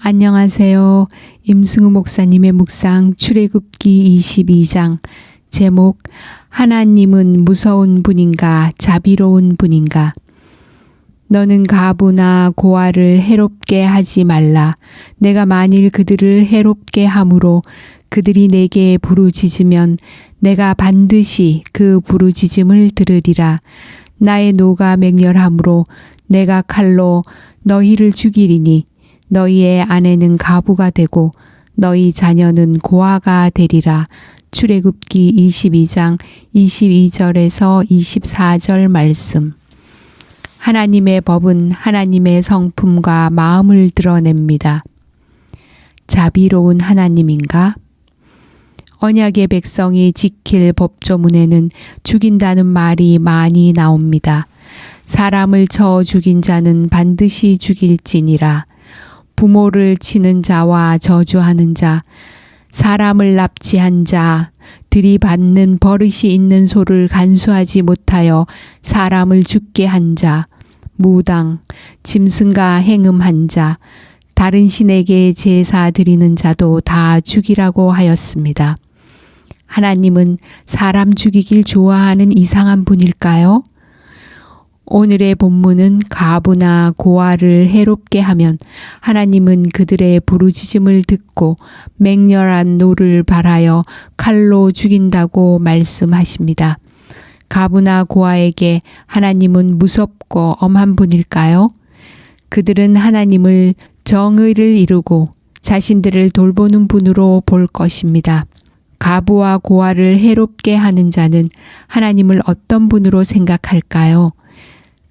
안녕하세요. 임승우 목사님의 묵상 출애굽기 22장 제목 하나님은 무서운 분인가 자비로운 분인가. 너는 가부나 고아를 해롭게 하지 말라. 내가 만일 그들을 해롭게 함으로 그들이 내게 부르짖으면 내가 반드시 그 부르짖음을 들으리라. 나의 노가 맹렬함으로 내가 칼로 너희를 죽이리니 너희의 아내는 가부가 되고 너희 자녀는 고아가 되리라. 출애굽기 22장 22절에서 24절 말씀. 하나님의 법은 하나님의 성품과 마음을 드러냅니다. 자비로운 하나님인가? 언약의 백성이 지킬 법조문에는 죽인다는 말이 많이 나옵니다. 사람을 쳐 죽인 자는 반드시 죽일지니라. 부모를 치는 자와 저주하는 자, 사람을 납치한 자, 들이받는 버릇이 있는 소를 간수하지 못하여 사람을 죽게 한 자, 무당, 짐승과 행음한 자, 다른 신에게 제사 드리는 자도 다 죽이라고 하였습니다. 하나님은 사람 죽이길 좋아하는 이상한 분일까요? 오늘의 본문은 가부나 고아를 해롭게 하면 하나님은 그들의 부르짖음을 듣고 맹렬한 노를 발하여 칼로 죽인다고 말씀하십니다. 가부나 고아에게 하나님은 무섭고 엄한 분일까요? 그들은 하나님을 정의를 이루고 자신들을 돌보는 분으로 볼 것입니다. 가부와 고아를 해롭게 하는 자는 하나님을 어떤 분으로 생각할까요?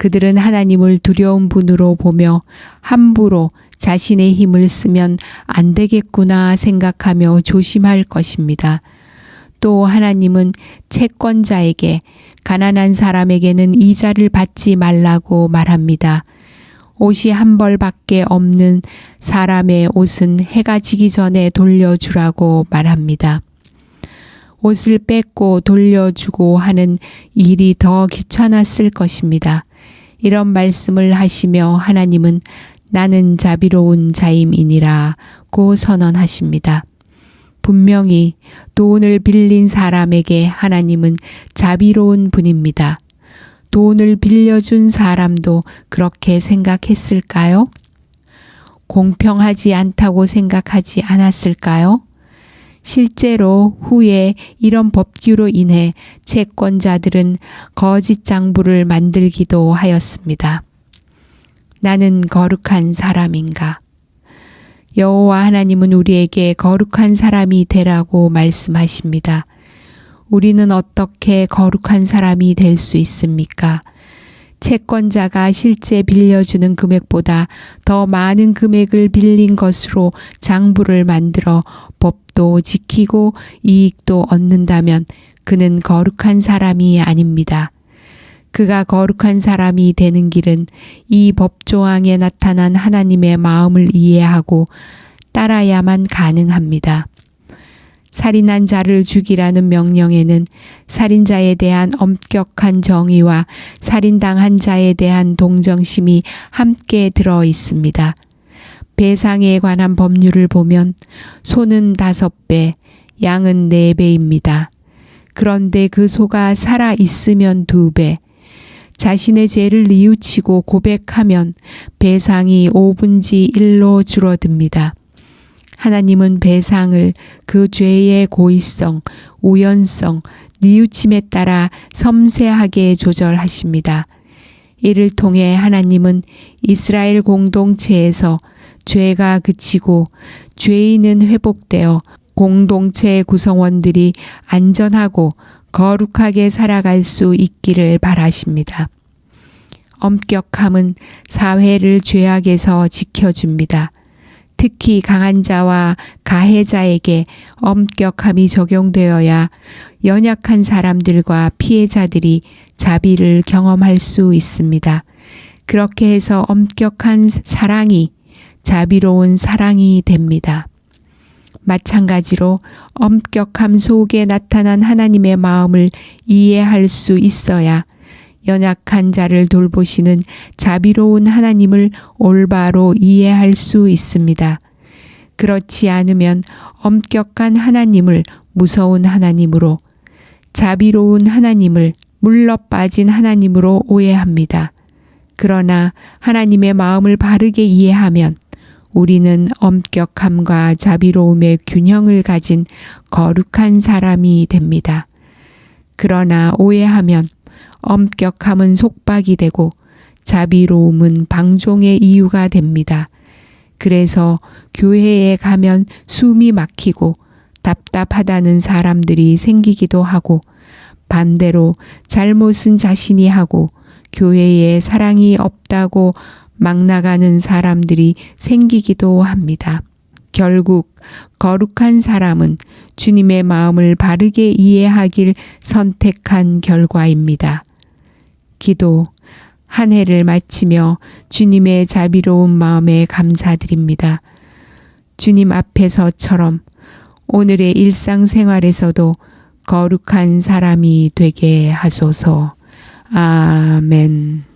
그들은 하나님을 두려운 분으로 보며 함부로 자신의 힘을 쓰면 안 되겠구나 생각하며 조심할 것입니다. 또 하나님은 채권자에게 가난한 사람에게는 이자를 받지 말라고 말합니다. 옷이 한 벌밖에 없는 사람의 옷은 해가 지기 전에 돌려주라고 말합니다. 옷을 뺏고 돌려주고 하는 일이 더 귀찮았을 것입니다. 이런 말씀을 하시며 하나님은 나는 자비로운 자임이니라고 선언하십니다. 분명히 돈을 빌린 사람에게 하나님은 자비로운 분입니다. 돈을 빌려준 사람도 그렇게 생각했을까요? 공평하지 않다고 생각하지 않았을까요? 실제로 후에 이런 법규로 인해 채권자들은 거짓 장부를 만들기도 하였습니다. 나는 거룩한 사람인가? 여호와 하나님은 우리에게 거룩한 사람이 되라고 말씀하십니다. 우리는 어떻게 거룩한 사람이 될 수 있습니까? 채권자가 실제 빌려주는 금액보다 더 많은 금액을 빌린 것으로 장부를 만들어 법도 지키고 이익도 얻는다면 그는 거룩한 사람이 아닙니다. 그가 거룩한 사람이 되는 길은 이 법조항에 나타난 하나님의 마음을 이해하고 따라야만 가능합니다. 살인한 자를 죽이라는 명령에는 살인자에 대한 엄격한 정의와 살인당한 자에 대한 동정심이 함께 들어 있습니다. 배상에 관한 법률을 보면 소는 5배, 양은 4배입니다. 그런데 그 소가 살아 있으면 2배, 자신의 죄를 뉘우치고 고백하면 배상이 5분의 1로 줄어듭니다. 하나님은 배상을 그 죄의 고의성, 우연성, 뉘우침에 따라 섬세하게 조절하십니다. 이를 통해 하나님은 이스라엘 공동체에서 죄가 그치고 죄인은 회복되어 공동체 구성원들이 안전하고 거룩하게 살아갈 수 있기를 바라십니다. 엄격함은 사회를 죄악에서 지켜줍니다. 특히 강한 자와 가해자에게 엄격함이 적용되어야 연약한 사람들과 피해자들이 자비를 경험할 수 있습니다. 그렇게 해서 엄격한 사랑이 자비로운 사랑이 됩니다. 마찬가지로 엄격함 속에 나타난 하나님의 마음을 이해할 수 있어야 연약한 자를 돌보시는 자비로운 하나님을 올바로 이해할 수 있습니다. 그렇지 않으면 엄격한 하나님을 무서운 하나님으로, 자비로운 하나님을 물러 빠진 하나님으로 오해합니다. 그러나 하나님의 마음을 바르게 이해하면 우리는 엄격함과 자비로움의 균형을 가진 거룩한 사람이 됩니다. 그러나 오해하면 엄격함은 속박이 되고 자비로움은 방종의 이유가 됩니다. 그래서 교회에 가면 숨이 막히고 답답하다는 사람들이 생기기도 하고, 반대로 잘못은 자신이 하고 교회에 사랑이 없다고 막 나가는 사람들이 생기기도 합니다. 결국 거룩한 사람은 주님의 마음을 바르게 이해하길 선택한 결과입니다. 기도. 한 해를 마치며 주님의 자비로운 마음에 감사드립니다. 주님 앞에서처럼 오늘의 일상생활에서도 거룩한 사람이 되게 하소서. 아멘.